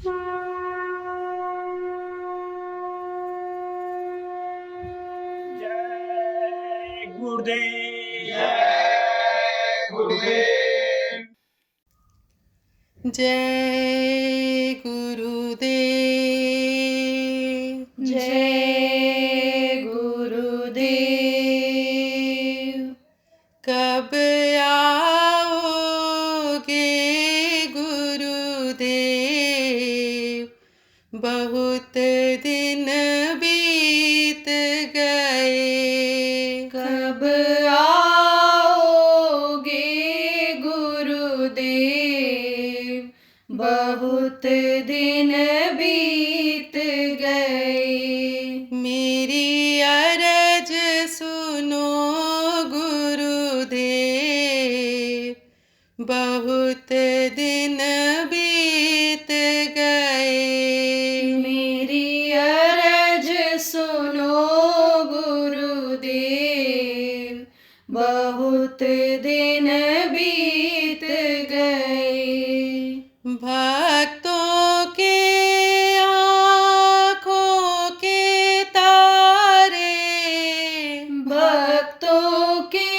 जय गुरुदेव। जय गुरुदेव। जय गुरुदेव। जय गुरुदेव। कब आओगे गुरुदेव, बहुत दिन बीत गए। कब आओगे गुरुदेव, बहुत दिन बीत गए। मेरी अरज सुनो गुरुदेव, बहुत दिन बीत गए। मेरी अरज सुनो गुरुदेव, बहुत दिन बीत गए। भक्तों के आँखों के तारे, भक्तों के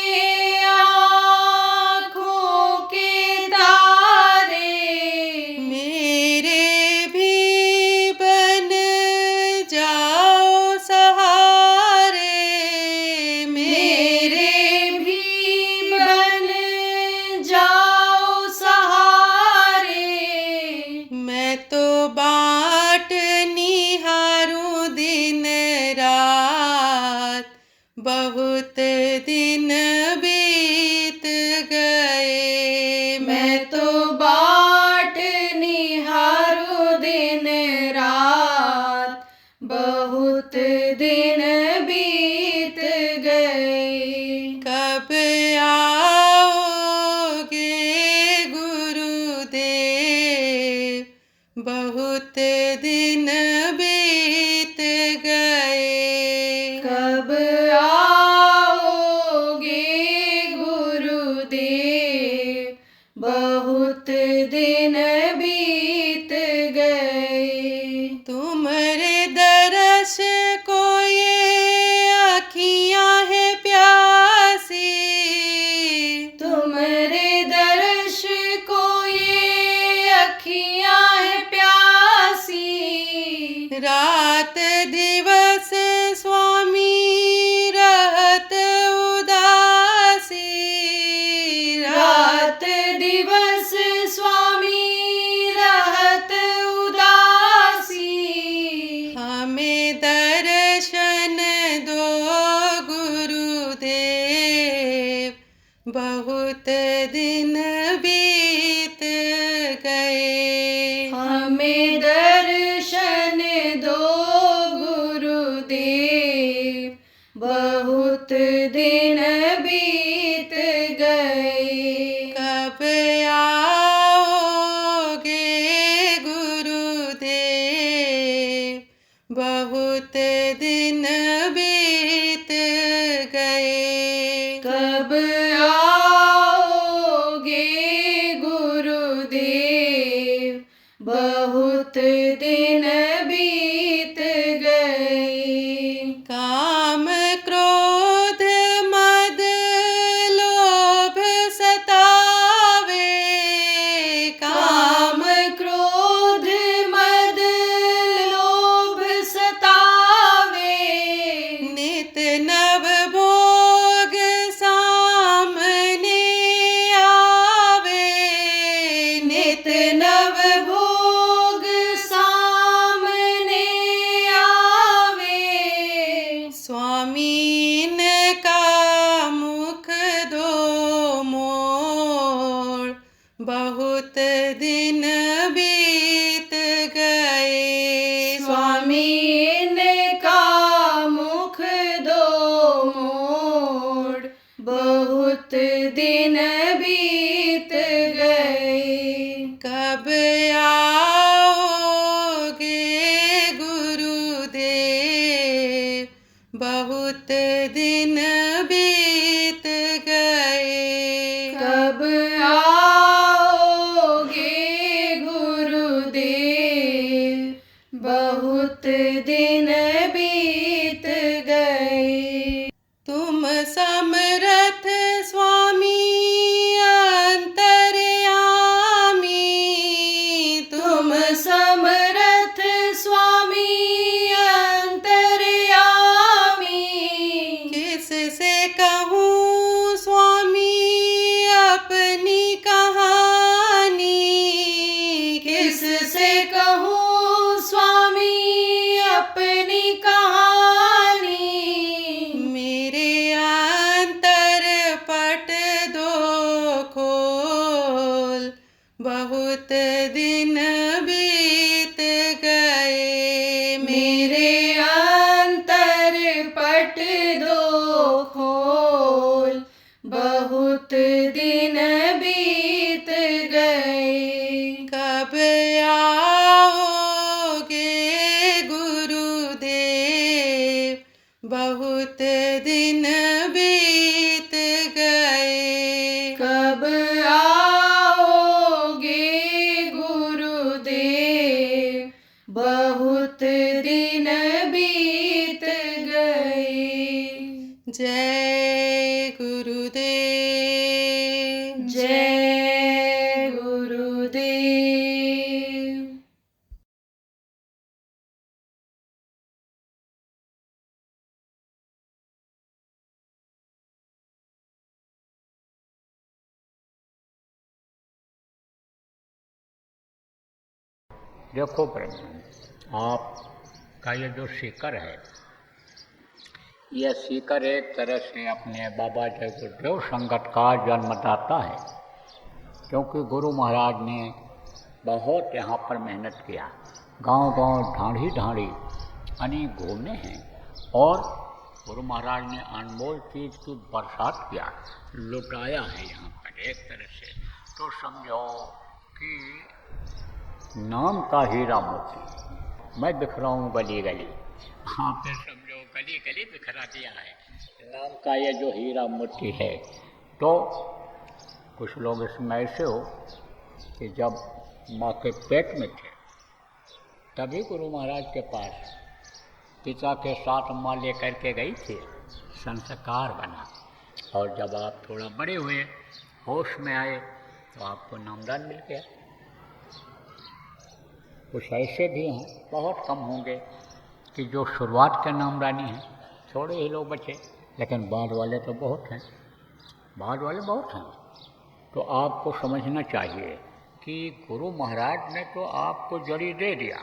आँखों के तारे, मेरे भी बन जाओ सहारे। मेरे भी बन जाओ सहारे। मैं तो बाट निहारूं दिन रात, बहुत दिन बीत गए। मैं तो बाट निहारूं दिन रात, बहुत दिन बीत गए। कब आओगे गुरुदेव, बहुत दिन बीत गए। कब आओगे गुरुदेव, बहुत दिन बीत गए। तुम्हारे दर्श को ये अखियाँ है प्यासी, तुम्हारे दर्श को ये अखियाँ है प्यासी। रात दिवस स्वामी रहत उदासी। रात दिवस स्वामी रहत उदासी। हमें दर्शन दो गुरुदेव, बहुत दिन बीत गए। हमें दर्शन दो गुरुदेव, बहुत दिन बीत गए। कब आओगे गुरुदेव, बहुत दिन बीत गए। कब आओगे गुरुदेव, बहुत दिन बीत गए। काम क्रोध मद लोभ सतावे, काम क्रोध मद लोभ सतावे। नित नव भोग सामने आवे। नित नव भोग सामने आवे। स्वामी इनका मुख दो मोड़, बहुत दिन बीत गए। स्वामी इनका मुख दो मोड़, बहुत दिन बीत गए। कब आ बहुत दिन बीत गए। तुम समरथ स्वामी अंतर्यामी, तुम समरथ स्वामी अंतर्यामी। किससे कहूँ स्वामी अपनी कहानी, किससे कहूँ स्वामी अपनी कहानी। मेरे अंतर पट दो खोल, बहुत दिन बीत गए। मेरे अंतर पट दो खोल, बहुत दिन बीत गए। कब आओगे गुरुदेव, बहुत दिन बीत गए। कब आओगे गुरुदेव, बहुत दिन बीत गए। जय गुरुदेव। जय गुरुदेव। देखो ब्रह्म, आपका ये जो सीकर है, यह सीकर एक तरह से अपने बाबा जय गुरुदेव संगत का जन्मदाता है, क्योंकि गुरु महाराज ने बहुत यहाँ पर मेहनत किया, गांव-गांव ढांढी ढांढी अनेक घूमे हैं और गुरु महाराज ने अनमोल चीज़ की बरसात किया, लुटाया है यहाँ पर एक तरह से। तो समझो कि नाम का हीरा मोती मैं बिखरा हूँ गली गली, हाँ फिर समझो गली गली बिखरा दिया है नाम का ये जो हीरा मोती है। तो कुछ लोग इसमें ऐसे हो कि जब माँ के पेट में थे तभी गुरु महाराज के पास पिता के साथ माँ लेकर के गई थी, संस्कार बना, और जब आप थोड़ा बड़े हुए होश में आए तो आपको नामदान मिल गया। कुछ ऐसे भी हैं, बहुत कम होंगे, कि जो शुरुआत के नामदानी हैं, थोड़े ही लोग बचे, लेकिन बाद वाले तो बहुत हैं, बाद वाले बहुत हैं। तो आपको समझना चाहिए कि गुरु महाराज ने तो आपको जड़ी दे दिया,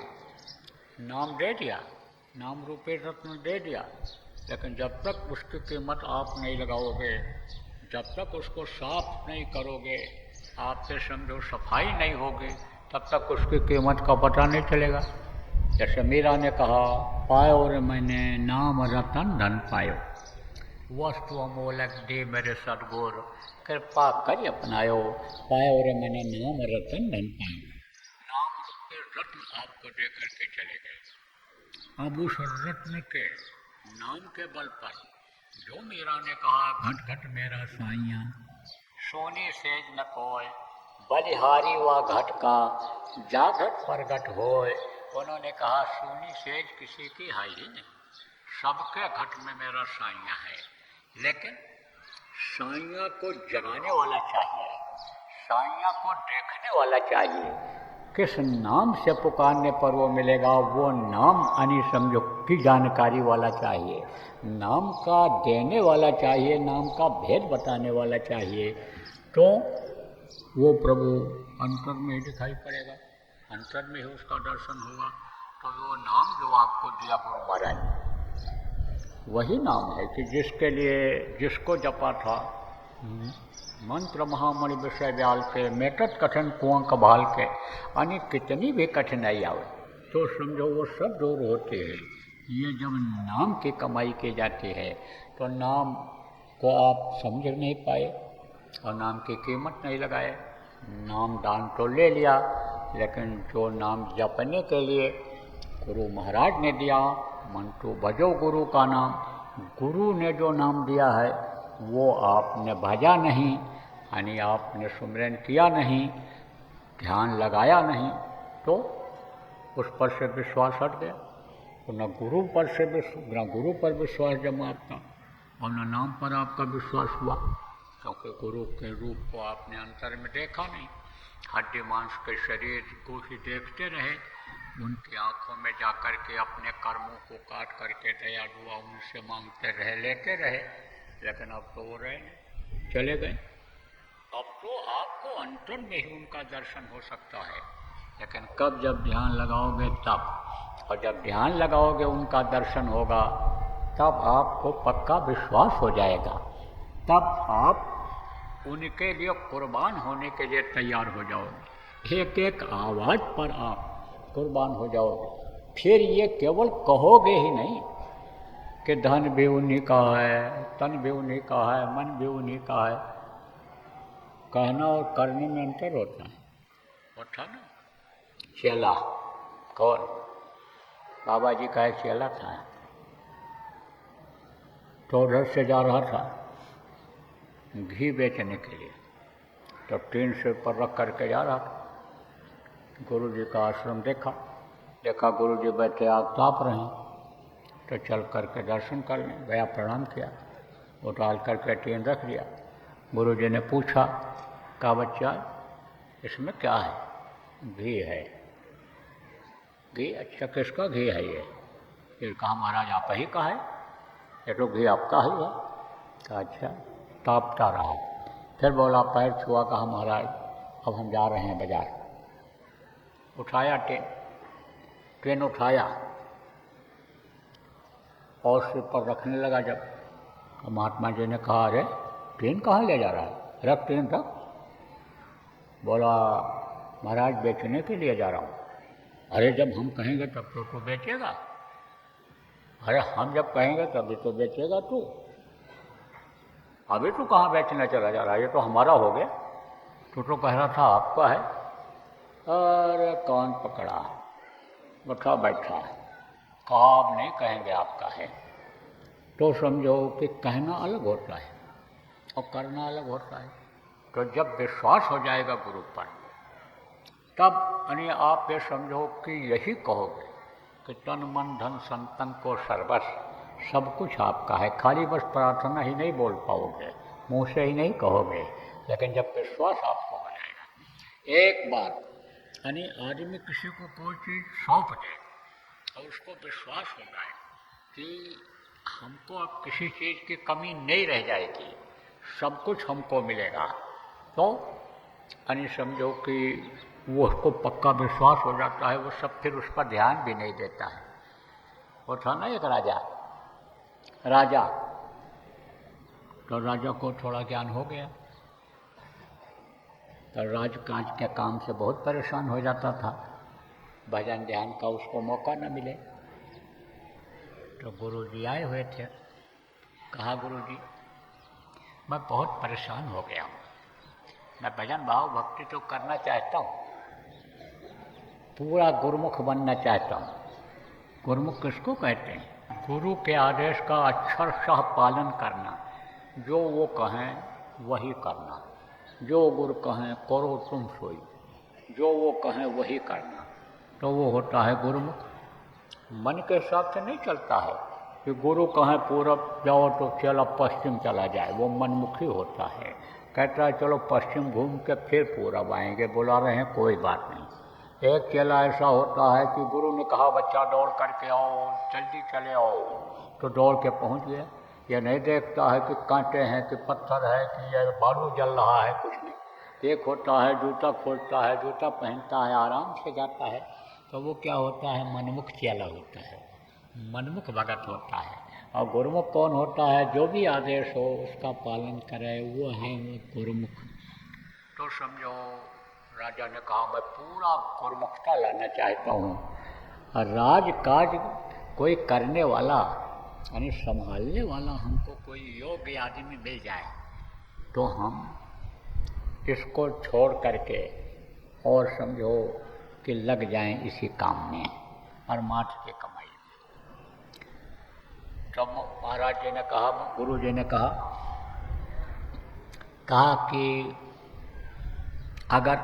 नाम दे दिया, नाम रूपे रत्न दे दिया, लेकिन जब तक उसकी कीमत आप नहीं लगाओगे, जब तक उसको साफ नहीं करोगे, आपसे समझो सफाई नहीं होगी, तब तक उसकी कीमत का पता नहीं चलेगा। जैसे मीरा ने कहा, पायो रे मैंने नाम रतन धन पायो, वस्तु अमोलक दे मेरे सदगुरु, कृपा कर अपनायो, पायो रे मैंने नाम रतन धन पायो। नाम रूपे रत्न आपको दे करके चले गए। अब उस रत्न के नाम के बल पर जो मीरा ने कहा, घट घट मेरा साइया, सोनी सेज न कोय, बलिहारी व घट का जाघट प्रगट होए। उन्होंने कहा सोनी सेज किसी की है ही नहीं, सबके घट में मेरा साइया है, लेकिन साइया को जगाने वाला चाहिए, साइया को देखने वाला चाहिए। किस नाम से पुकारने पर वो मिलेगा, वो नाम यानी समझो की जानकारी वाला चाहिए, नाम का देने वाला चाहिए, नाम का भेद बताने वाला चाहिए। तो वो प्रभु अंतर में ही दिखाई पड़ेगा, अंतर में ही उसका दर्शन होगा। तो वो नाम जो आपको दिया गुरु महाराज, वही नाम है कि जिसके लिए जिसको जपा था मंत्र महामणि विषय व्याल के मेटत कठिन कुआं कभाल के, यानी कितनी भी कठिनाई आवे तो समझो वो सब दूर होते हैं। ये जब नाम की कमाई की जाती है तो नाम को आप समझ नहीं पाए और नाम की कीमत नहीं लगाए, नाम दान तो ले लिया, लेकिन जो नाम जपने के लिए गुरु महाराज ने दिया, मंटू भजो गुरु का नाम, गुरु ने जो नाम दिया है वो आपने भजा नहीं, यानी आपने सुमिरन किया नहीं, ध्यान लगाया नहीं, तो उस पर से विश्वास हट गया, तो न गुरु पर विश्वास जमा आपका और न नाम पर आपका विश्वास हुआ, क्योंकि गुरु के रूप को आपने अंतर में देखा नहीं। हड्डी मांस के शरीर को ही देखते रहे, उनकी आंखों में जाकर के अपने कर्मों को काट करके दया दुआ उनसे मांगते रहे, लेते रहे, लेकिन अब तो वो रहे नहीं, चले गए। अब तो आपको अंतर में ही उनका दर्शन हो सकता है, लेकिन कब जब ध्यान लगाओगे तब, और जब ध्यान लगाओगे उनका दर्शन होगा, तब आपको पक्का विश्वास हो जाएगा, तब आप उनके लिए कुर्बान होने के लिए तैयार हो जाओगे। एक एक आवाज़ पर आप कुर्बान हो जाओगे। फिर ये केवल कहोगे ही नहीं कि धन भी उन्हीं का है, तन भी उन्हीं का है, मन भी उन्हीं का है। कहना और करने में अंतर होता है। होता ना, चेला कौन? बाबा जी का एक चेला था, तो उधर से जा रहा था घी बेचने के लिए, तो ट्रेन से ऊपर रख करके जा रहा था। गुरु जी का आश्रम देखा गुरु जी बैठे आग ताप रहे हैं, तो चल करके दर्शन कर लें। गया, प्रणाम किया, वो डाल करके ट्रेन रख दिया। गुरु जी ने पूछा, कहा बच्चा इसमें क्या है? घी है। घी? अच्छा, किसका घी है ये? फिर कहा महाराज आप ही का है, ये तो घी आपका ही है। कहा अच्छा। तापता रहा, फिर बोला, पैर छुआ, कहा महाराज अब हम जा रहे हैं बाजार। उठाया ट्रेन उठाया और सिर पर रखने लगा। जब तो महात्मा जी ने कहा, अरे ट्रेन कहाँ ले जा रहा है? रख ट्रेन रख। बोला महाराज बेचने के लिए जा रहा हूँ। अरे जब हम कहेंगे तब तो बेचेगा। अरे हम जब कहेंगे तभी तो बेचेगा तू। अभी तो कहाँ बेचने चला जा रहा है, ये तो हमारा हो गया। तो कह रहा था आपका है। अरे कौन पकड़ा, उठा बैठा, कहा आप नहीं कहेंगे आपका है। तो समझो कि कहना अलग होता है और करना अलग होता है। तो जब विश्वास हो जाएगा गुरु पर, तब यानी आप ये समझो कि यही कहोगे कि तन मन धन संतन को सर्वस्व सब कुछ आपका है। खाली बस प्रार्थना ही नहीं बोल पाओगे, मुँह से ही नहीं कहोगे, लेकिन जब विश्वास आपको हो जाएगा। एक बार यानी आदमी किसी को कोई चीज़ सौंप दे और उसको विश्वास हो जाए कि हमको अब किसी चीज़ की कमी नहीं रह जाएगी, सब कुछ हमको मिलेगा, तो यानी समझो कि वो उसको पक्का विश्वास हो जाता है। वो सब फिर उस पर ध्यान भी नहीं देता है। वो था ना एक राजा, तो राजा को थोड़ा ज्ञान हो गया, तो राजकाज के काम से बहुत परेशान हो जाता था। भजन ध्यान का उसको मौका न मिले, तो गुरु जी आए हुए थे। कहा गुरु जी मैं बहुत परेशान हो गया हूँ, मैं भजन भाव भक्ति तो करना चाहता हूँ, पूरा गुरुमुख बनना चाहता हूँ। गुरुमुख किसको कहते हैं? गुरु के आदेश का अक्षरशः पालन करना, जो वो कहें वही करना, जो गुरु कहें करो तुम सोई, जो वो कहें वही करना, तो वो होता है गुरुमुख। मन के हिसाब से नहीं चलता है कि गुरु कहें पूरब जाओ तो चलो पश्चिम चला जाए, वो मनमुखी होता है। कहता है चलो पश्चिम घूम के फिर पूरब आएंगे, बुला रहे हैं कोई बात नहीं। एक चेला ऐसा होता है कि गुरु ने कहा बच्चा दौड़ करके आओ, जल्दी चले आओ, तो दौड़ के पहुंच गया। यह नहीं देखता है कि कांटे हैं कि पत्थर है कि यह बालू जल रहा है, कुछ नहीं। एक होता है जूता खोलता है, जूता पहनता है, आराम से जाता है, तो वो क्या होता है? मनमुख चेला होता है, मनमुख भगत होता है। और गुरुमुख कौन होता है? जो भी आदेश हो उसका पालन करे, वो है वो गुरुमुख। तो समझो राजा ने कहा मैं पूरा गुरुमुखता लाना चाहता हूँ, और राजकाज कोई करने वाला यानी संभालने वाला हमको कोई योग्य आदमी मिल जाए तो हम इसको छोड़ करके और समझो कि लग जाएं इसी काम में और माथ की कमाई में। तो महाराज जी ने कहा, गुरु जी ने कहा कि अगर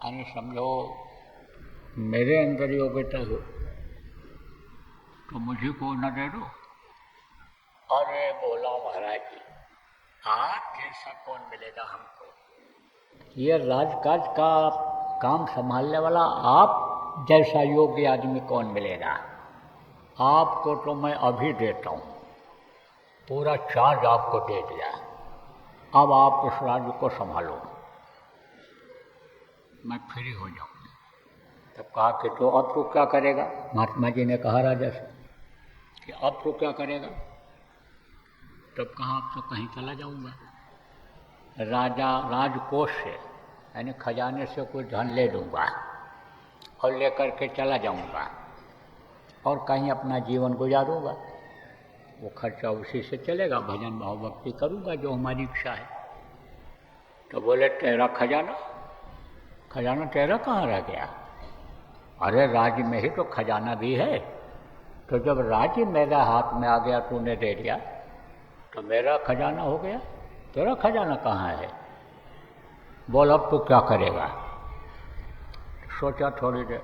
यानी समझो मेरे अंदर योग्यता हो तो मुझे को न दे दो। अरे बोला महाराज जी, आप जैसा कौन मिलेगा हमको? ये राजकाज का काम संभालने वाला आप जैसा योग्य आदमी कौन मिलेगा? आपको तो मैं अभी देता हूँ, पूरा चार्ज आपको दे दिया, अब आप उस राज्य को संभालो, मैं फ्री हो जाऊँ। तब कहा कि तो अब तो क्या करेगा? महात्मा जी ने कहा राजा से कि अब तो क्या करेगा? तब कहा अब तो कहीं चला जाऊँगा, राजा राजकोष से यानी खजाने से कुछ धन ले लूँगा और लेकर के चला जाऊँगा और कहीं अपना जीवन गुजारूँगा, वो खर्चा उसी से चलेगा, भजन भाव भक्ति करूँगा जो हमारी इच्छा है। तो बोले तेरा खजाना? खजाना तेरा कहाँ रह गया? अरे राज्य में ही तो खजाना भी है, तो जब राज्य मेरे हाथ में आ गया, तूने दे दिया, तो मेरा खजाना हो गया, तेरा खजाना कहाँ है? बोल अब तू क्या करेगा? सोचा थोड़ी देर,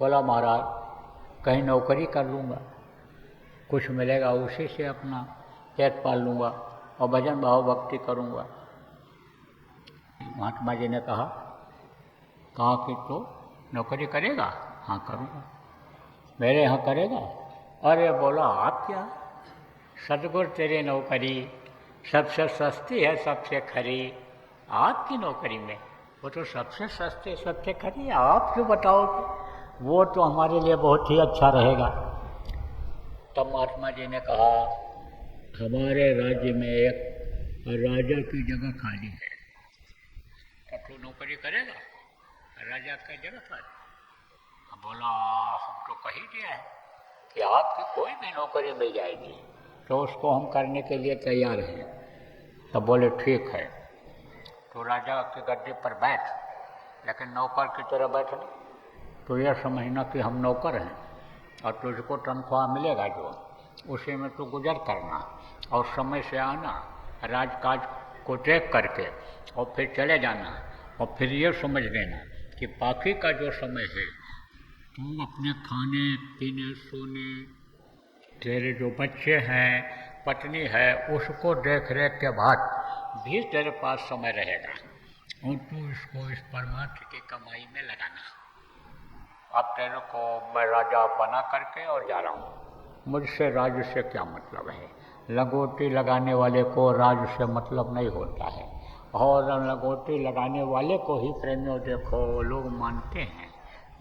बोला महाराज कहीं नौकरी कर लूँगा, कुछ मिलेगा उसी से अपना पेट पाल लूँगा और भजन भाव भक्ति करूँगा। महात्मा जी ने कहा कि तो नौकरी करेगा? हाँ करूँगा। मेरे यहाँ करेगा? अरे बोला आप क्या, सतगुरु तेरी नौकरी सबसे सस्ती है, सबसे खरी, आपकी नौकरी में वो तो सबसे सस्ती सबसे खरी, आप जो बताओगे वो तो हमारे लिए बहुत ही अच्छा रहेगा। तब महात्मा जी ने कहा हमारे राज्य में एक राजा की जगह खाली है, तब तो नौकरी करेगा? राजा का जगह खाली? बोला हम तो कही दिया है कि आपकी कोई भी नौकरी मिल जाएगी, तो उसको हम करने के लिए तैयार हैं। तो बोले ठीक है, तो राजा के गद्दे पर बैठ, लेकिन नौकर की तरह बैठ नहीं, तो यह समझना कि हम नौकर हैं और तुझको तनख्वाह मिलेगा जो, उसी में तो गुजर करना और समय से आना, राजकाज को देख करके और फिर चले जाना, और फिर ये समझ लेना कि बाकी का जो समय है तुम अपने खाने पीने सोने, तेरे जो बच्चे हैं पत्नी है, उसको देख रेख के बाद भी तेरे पास समय रहेगा और तू इसको इस परमार्थ की कमाई में लगाना। अब तेरे को मैं राजा बना करके और जा रहा हूँ, मुझसे राज्य से क्या मतलब है? लंगोटी लगाने वाले को राज्य से मतलब नहीं होता है, और लंगोटी लगाने वाले को ही प्रेमियों देखो लोग मानते हैं,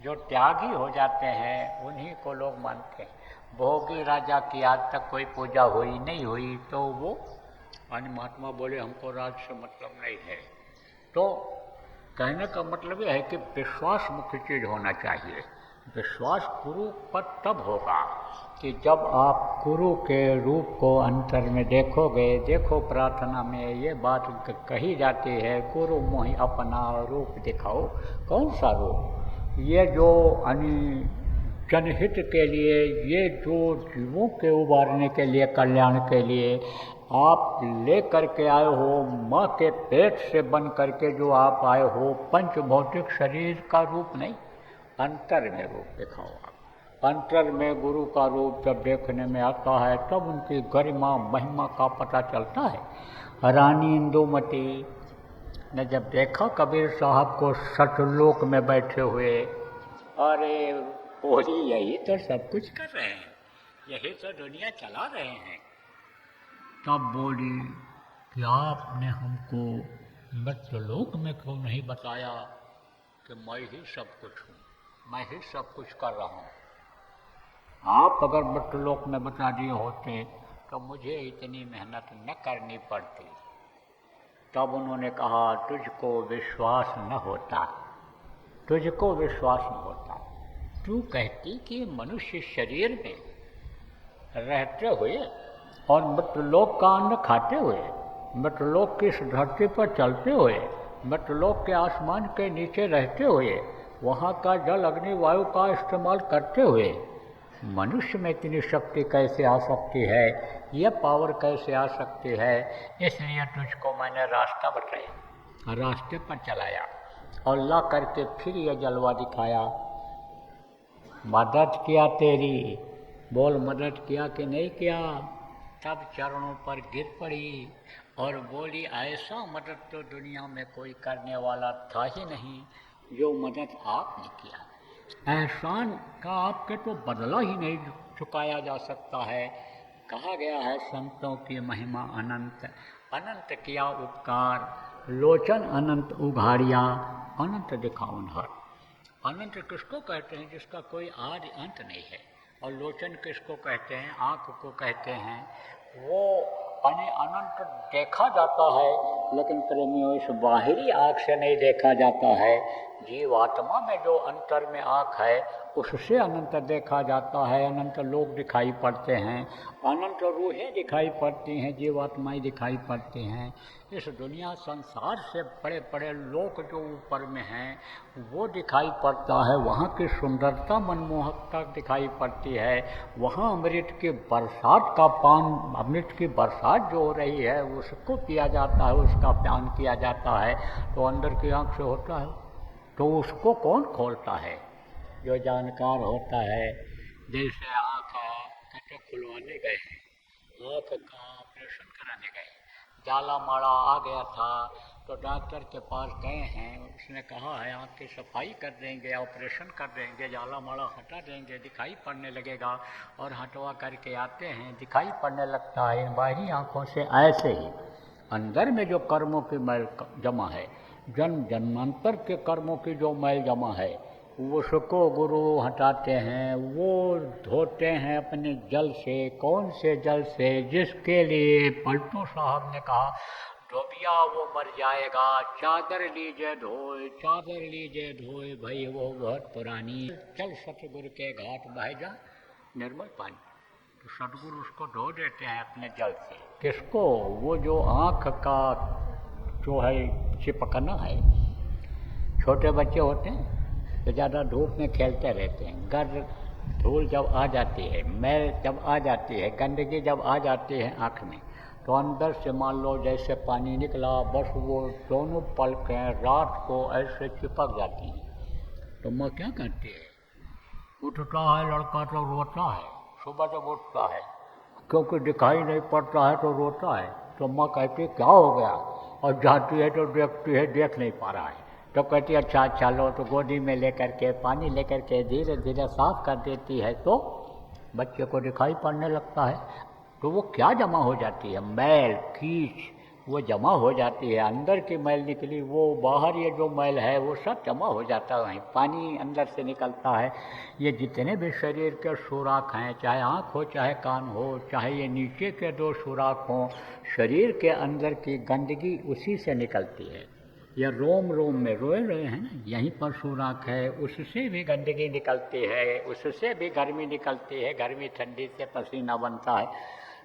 जो त्यागी हो जाते हैं उन्हीं को लोग मानते हैं। भोगी राजा की आज तक कोई पूजा हुई नहीं हुई, तो वो अन्य महात्मा बोले हमको राज से मतलब नहीं है। तो कहने का मतलब यह है कि विश्वास मुख्य चीज़ होना चाहिए। विश्वास गुरु पर तब होगा कि जब आप गुरु के रूप को अंतर में देखोगे। देखो प्रार्थना में ये बात कही जाती है, गुरु मोहि अपना रूप दिखाओ। कौन सा रूप? ये जो जनहित के लिए, ये जो जीवों के उबारने के लिए, कल्याण के लिए आप ले करके आए हो, माँ के पेट से बन करके जो आप आए हो, पंच भौतिक शरीर का रूप नहीं, अंतर में रूप दिखाओ आप। अंतर में गुरु का रूप जब देखने में आता है तब उनकी गरिमा महिमा का पता चलता है। रानी इंदुमती ने जब देखा कबीर साहब को सतलोक में बैठे हुए, अरे बोली यही तो सब कुछ कर रहे हैं, यही तो दुनिया चला रहे हैं। तब बोली कि आपने हमको मृत्युलोक में क्यों नहीं बताया कि मैं ही सब कुछ हूँ, मैं ही सब कुछ कर रहा हूँ। आप अगर मृत्युलोक में बता दिए होते तो मुझे इतनी मेहनत न करनी पड़ती। तब उन्होंने कहा तुझको विश्वास न होता, तुझको विश्वास न होता। तू कहती कि मनुष्य शरीर में रहते हुए और मृत्युलोक का अन्न खाते हुए, मृत्युलोक की इस धरती पर चलते हुए, मृत्युलोक के आसमान के नीचे रहते हुए, वहाँ का जल अग्नि वायु का इस्तेमाल करते हुए मनुष्य में इतनी शक्ति कैसे आ सकती है, यह पावर कैसे आ सकती है। इसलिए तुझको मैंने रास्ता बताया, रास्ते पर चलाया और ला करके फिर यह जलवा दिखाया मदद किया तेरी, बोल मदद किया कि नहीं किया। तब चरणों पर गिर पड़ी और बोली ऐसा मदद तो दुनिया में कोई करने वाला था ही नहीं जो मदद आपने किया। एहसान का आपके तो बदला ही नहीं चुकाया जा सकता है। कहा गया है संतों की महिमा अनंत, अनंत किया उपकार, लोचन अनंत उघाड़िया, अनंत दिखावन हर। अनंत किसको कहते हैं जिसका कोई आदि अंत नहीं है, और लोचन किसको कहते हैं, आँख को कहते हैं। वो अनंत देखा जाता है, लेकिन प्रेमियों इस बाहरी आँख से नहीं देखा जाता है। जीवात्मा में जो अंतर में आँख है उससे अनंत देखा जाता है। अनंत लोग दिखाई पड़ते हैं, अनंत रूहें दिखाई पड़ती हैं, जीवात्माएं दिखाई पड़ती हैं। इस दुनिया संसार से बड़े बड़े लोक जो ऊपर में हैं वो दिखाई पड़ता है, वहाँ की सुंदरता मनमोहकता दिखाई पड़ती है। वहाँ अमृत की बरसात का पान, अमृत की बरसात जो हो रही है उसको पिया जाता है, उसका पान किया जाता है। तो अंदर की आँख से होता है तो उसको कौन खोलता है? जो जानकार होता है। जैसे आँख कहते खुलवाने गए हैं, आँख का ऑपरेशन कराने गए, जाला माड़ा आ गया था तो डॉक्टर के पास गए हैं, उसने कहा है आँख की सफाई कर देंगे, ऑपरेशन कर देंगे, जाला माड़ा हटा देंगे, दिखाई पड़ने लगेगा। और हटवा करके आते हैं, दिखाई पड़ने लगता है। इन बाहरी आँखों से ऐसे ही अंदर में जो कर्मों की मैल जमा है, जन्मांतर के कर्मों की जो मैल जमा है उसको गुरु हटाते हैं। वो धोते हैं अपने जल से। कौन से जल से? जिसके लिए पलटू साहब ने कहा धोबिया वो मर जाएगा, चादर लीजिए धोए, चादर लीजिए धोए, भाई वो बहुत पुरानी। चल सतगुरु के घाट बह जा निर्मल पानी। तो सतगुरु उसको धो देते हैं अपने जल से। किसको? वो जो आँख का जो है चिपकना है। छोटे बच्चे होते हैं तो ज़्यादा धूप में खेलते रहते हैं, गर्द धूल जब आ जाती है, मैल जब आ जाती है, गंदगी जब आ जाती है आँख में, तो अंदर से मान लो जैसे पानी निकला, बस वो दोनों पलकें रात को ऐसे चिपक जाती हैं। तो माँ क्या करती है? उठता है लड़का तो रोता है, सुबह जब उठता है क्योंकि दिखाई नहीं पड़ता है तो रोता है। तो माँ कहती है क्या हो गया? और जाती है तो देखती है देख नहीं पा रहा है, तो कहती है अच्छा चलो, तो गोदी में लेकर के पानी लेकर के धीरे धीरे साफ कर देती है तो बच्चे को दिखाई पड़ने लगता है। तो वो क्या जमा हो जाती है? मैल, कीच, वो जमा हो जाती है। अंदर की मैल निकली, वो बाहर ये जो मैल है वो सब जमा हो जाता है, पानी अंदर से निकलता है। ये जितने भी शरीर के सुराख हैं, चाहे आँख हो चाहे कान हो, चाहे ये नीचे के दो सुराख हों, शरीर के अंदर की गंदगी उसी से निकलती है। या रोम रोम में रोए हैं ना, यहीं पर सुराख है, उससे भी गंदगी निकलती है, उससे भी गर्मी निकलती है, गर्मी ठंडी से पसीना बनता है।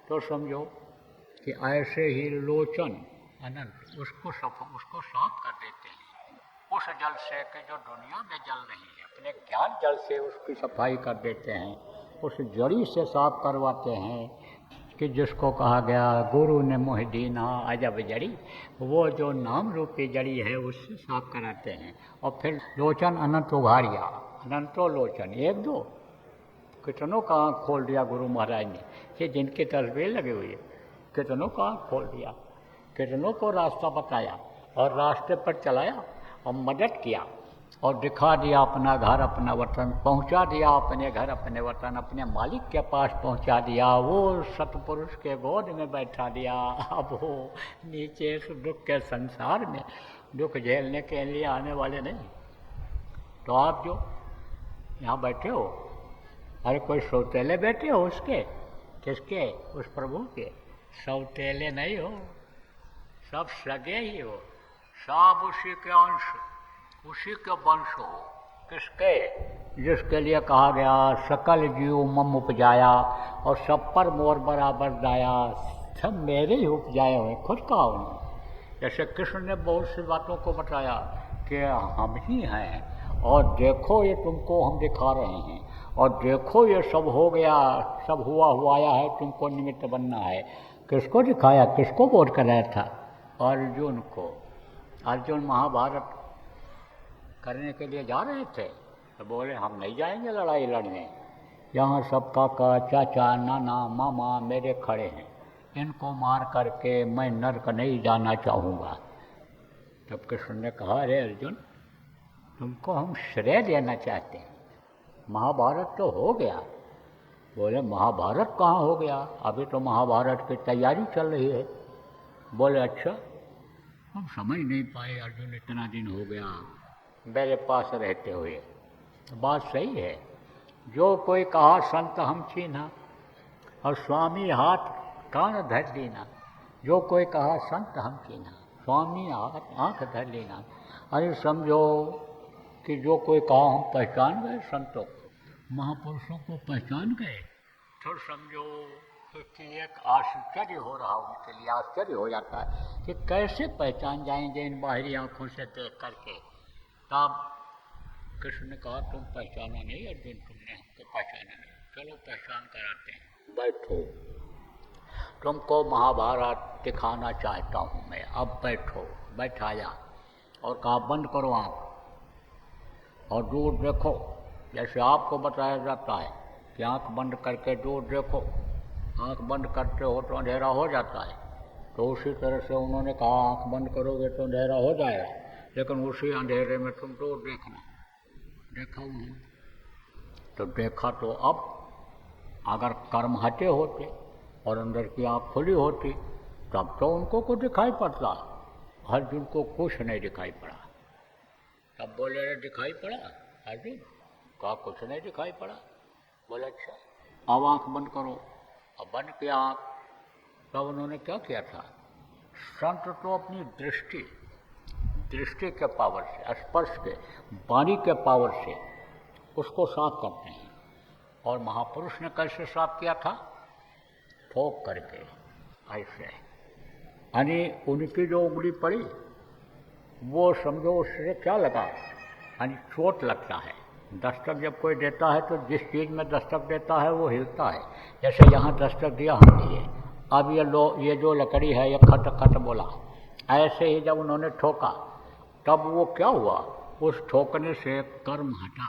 तो समझो कि ऐसे ही लोचन अनंत उसको साफ कर देते हैं उस जल से कि जो दुनिया में जल नहीं है, अपने ज्ञान जल से उसकी सफाई कर देते हैं, उस जड़ी से साफ करवाते हैं कि जिसको कहा गया गुरु ने मोह दीना अजब जड़ी, वो जो नाम रूपी जड़ी है उससे साफ कराते हैं। और फिर लोचन अनंत उघाड़िया, अनंतो लोचन, एक दो कितनों का आँख खोल दिया गुरु महाराज ने, कि जिनकी तस्वीर लगी हुई है, कितनों का आँख खोल दिया, कितनों को रास्ता बताया और रास्ते पर चलाया और मदद किया और दिखा दिया अपना घर अपना वतन, पहुंचा दिया अपने घर अपने वतन, अपने मालिक के पास पहुंचा दिया, वो सतपुरुष के गोद में बैठा दिया। अब वो नीचे इस दुख के संसार में दुख झेलने के लिए आने वाले नहीं। तो आप जो यहाँ बैठे हो, अरे कोई सौतेले बैठे हो उसके, किसके? उस प्रभु के। सौतेले नहीं हो, सब सगे ही हो, सब उसी के अंश, उसी के वंश हो। किसके? जिसके लिए कहा गया सकल जीव मम उपजाया और सब पर मोर बराबर दाया, सब मेरे ही उपजाए हुए, खुद का हूँ। जैसे कृष्ण ने बहुत सी बातों को बताया कि हम ही हैं और देखो ये तुमको हम दिखा रहे हैं, और देखो ये सब हो गया, सब हुआ आया है, तुमको निमित्त बनना है। किसको दिखाया? किसको बोध कराया था? अर्जुन को। अर्जुन महाभारत करने के लिए जा रहे थे, तो बोले हम नहीं जाएंगे लड़ाई लड़ने, यहाँ सब काका चाचा नाना मामा मेरे खड़े हैं, इनको मार करके मैं नरक नहीं जाना चाहूँगा। तब कृष्ण ने कहा, अरे अर्जुन, तुमको हम श्रेय देना चाहते हैं, महाभारत तो हो गया। बोले महाभारत कहाँ हो गया, अभी तो महाभारत की तैयारी चल रही है। बोले अच्छा, हम समझ नहीं पाए अर्जुन, इतना दिन हो गया मेरे पास रहते हुए। बात सही है, जो कोई कहा संत हम छीना, और स्वामी हाथ कान धर लेना। जो कोई कहा संत हम छीना, स्वामी हाथ आँख धर लेना। अरे समझो कि जो कोई कहा हम पहचान गए संतों को, महापुरुषों को पहचान गए, तो समझो कि एक आश्चर्य हो रहा, उनके लिए आश्चर्य हो जाता है कि कैसे पहचान जाएंगे इन बाहरी आँखों से देख करके। तब कृष्ण ने कहा, तुम पहचाना नहीं अर्जुन, तुमने हमको पहचाना नहीं, चलो पहचान कराते हैं, बैठो, तुमको महाभारत दिखाना चाहता हूँ मैं, अब बैठो। बैठाया और कहा बंद करो आँख और दूर देखो, जैसे आपको बताया जाता है कि आँख बंद करके दूर देखो। आँख बंद करते हो तो अंधेरा हो जाता है, तो उसी तरह से उन्होंने कहा आँख बंद करोगे तो अंधेरा हो जाएगा, लेकिन उसी अंधेरे में तुम दूर देखना। देखा उन्होंने, तो देखा तो अब अगर कर्म हटे होते और अंदर की आँख खुली होती तब तो उनको कुछ दिखाई पड़ता। अर्जुन को कुछ नहीं दिखाई पड़ा। तब बोले अरे दिखाई पड़ा अर्जुन? कहा कुछ नहीं दिखाई पड़ा। बोले अच्छा, अब आँख बंद करो। अब बंद किया आँख। तब उन्होंने क्या किया था, संत तो अपनी दृष्टि के पावर से, स्पर्श के, वाणी के पावर से उसको साफ करते हैं। और महापुरुष ने कैसे साफ किया था, ठोक करके ऐसे, यानी उनकी जो उंगली पड़ी वो समझो उससे क्या लगा, यानी चोट लगता है। दस्तक जब कोई देता है तो जिस चीज़ में दस्तक देता है वो हिलता है। जैसे यहाँ दस्तक दिया हम दिए, अब ये जो लकड़ी है ये खट खट बोला, ऐसे ही जब उन्होंने ठोका तब वो क्या हुआ, उस ठोकने से कर्म हटा।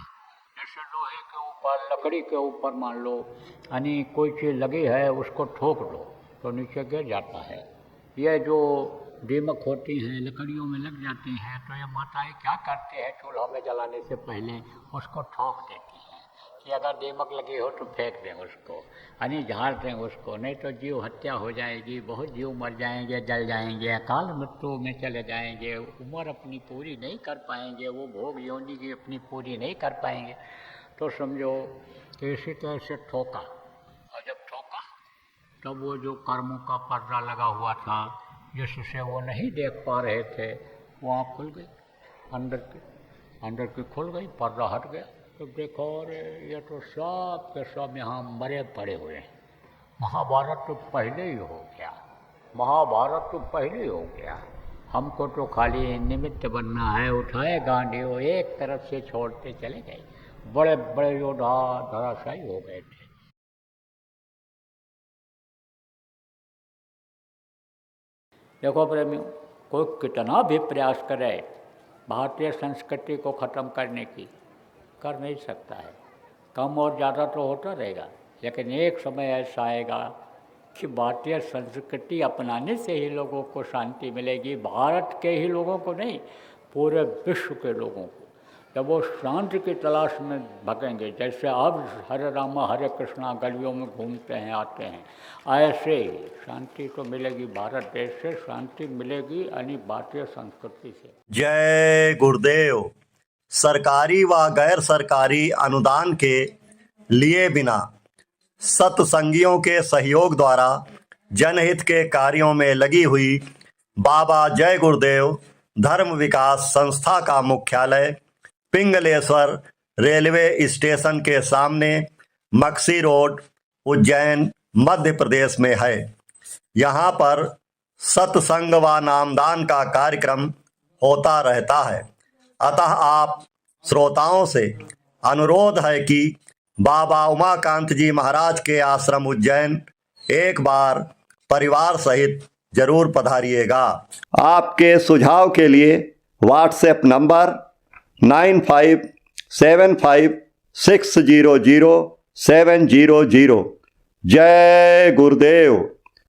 जैसे लोहे के ऊपर, लकड़ी के ऊपर मान लो यानी कोई चीज़ लगी है, उसको ठोक दो तो नीचे गिर जाता है। ये जो दीमक होती हैं लकड़ियों में लग जाती हैं, तो ये माताएं क्या करते हैं, चूल्हा में जलाने से पहले उसको ठोक देती हैं कि अगर दीमक लगी हो तो फेंक दें उसको, यानी झाड़ दें उसको, नहीं तो जीव हत्या हो जाएगी, बहुत जीव मर जाएंगे, जल जाएंगे, अकाल मृत्यु में चले जाएंगे, उम्र अपनी पूरी नहीं कर पाएंगे, वो भोग योनि की अपनी पूरी नहीं कर पाएंगे। तो समझो कि इसी तरह से ठोका, और जब ठोका तब वो जो कर्मों का पर्दा लगा हुआ था जिससे वो नहीं देख पा रहे थे, वो आँख खुल गई, अंदर की खुल गई, पर्दा हट गया। तो देखो अरे ये तो सब के सब यहाँ मरे पड़े हुए हैं। महाभारत तो पहले ही हो गया, महाभारत तो पहले ही हो गया, हमको तो खाली निमित्त बनना है। उठाए गांधी वो एक तरफ से छोड़ते चले गए, बड़े बड़े योद्धा धराशायी हो गए थे। देखो प्रेमियों, कोई कितना भी प्रयास करे भारतीय संस्कृति को ख़त्म करने की, कर नहीं सकता है। कम और ज़्यादा तो होता रहेगा, लेकिन एक समय ऐसा आएगा कि भारतीय संस्कृति अपनाने से ही लोगों को शांति मिलेगी। भारत के ही लोगों को नहीं, पूरे विश्व के लोगों को। जब वो शांति की तलाश में भगेंगे, जैसे अब हरे रामा हरे कृष्णा गलियों में घूमते हैं आते हैं, ऐसे ही शांति तो मिलेगी, भारत देश से शांति मिलेगी, यानी भारतीय संस्कृति से। जय गुरुदेव। सरकारी व गैर सरकारी अनुदान के लिए बिना सत्संगियों के सहयोग द्वारा जनहित के कार्यों में लगी हुई बाबा जय गुरुदेव धर्म विकास संस्था का मुख्यालय पिंगलेश्वर रेलवे स्टेशन के सामने मक्सी रोड, उज्जैन, मध्य प्रदेश में है। यहाँ पर सत्संग व नामदान का कार्यक्रम होता रहता है। अतः आप श्रोताओं से अनुरोध है कि बाबा उमाकांत जी महाराज के आश्रम उज्जैन एक बार परिवार सहित जरूर पधारिएगा। आपके सुझाव के लिए व्हाट्सएप नंबर 75600700। जय गुरुदेव।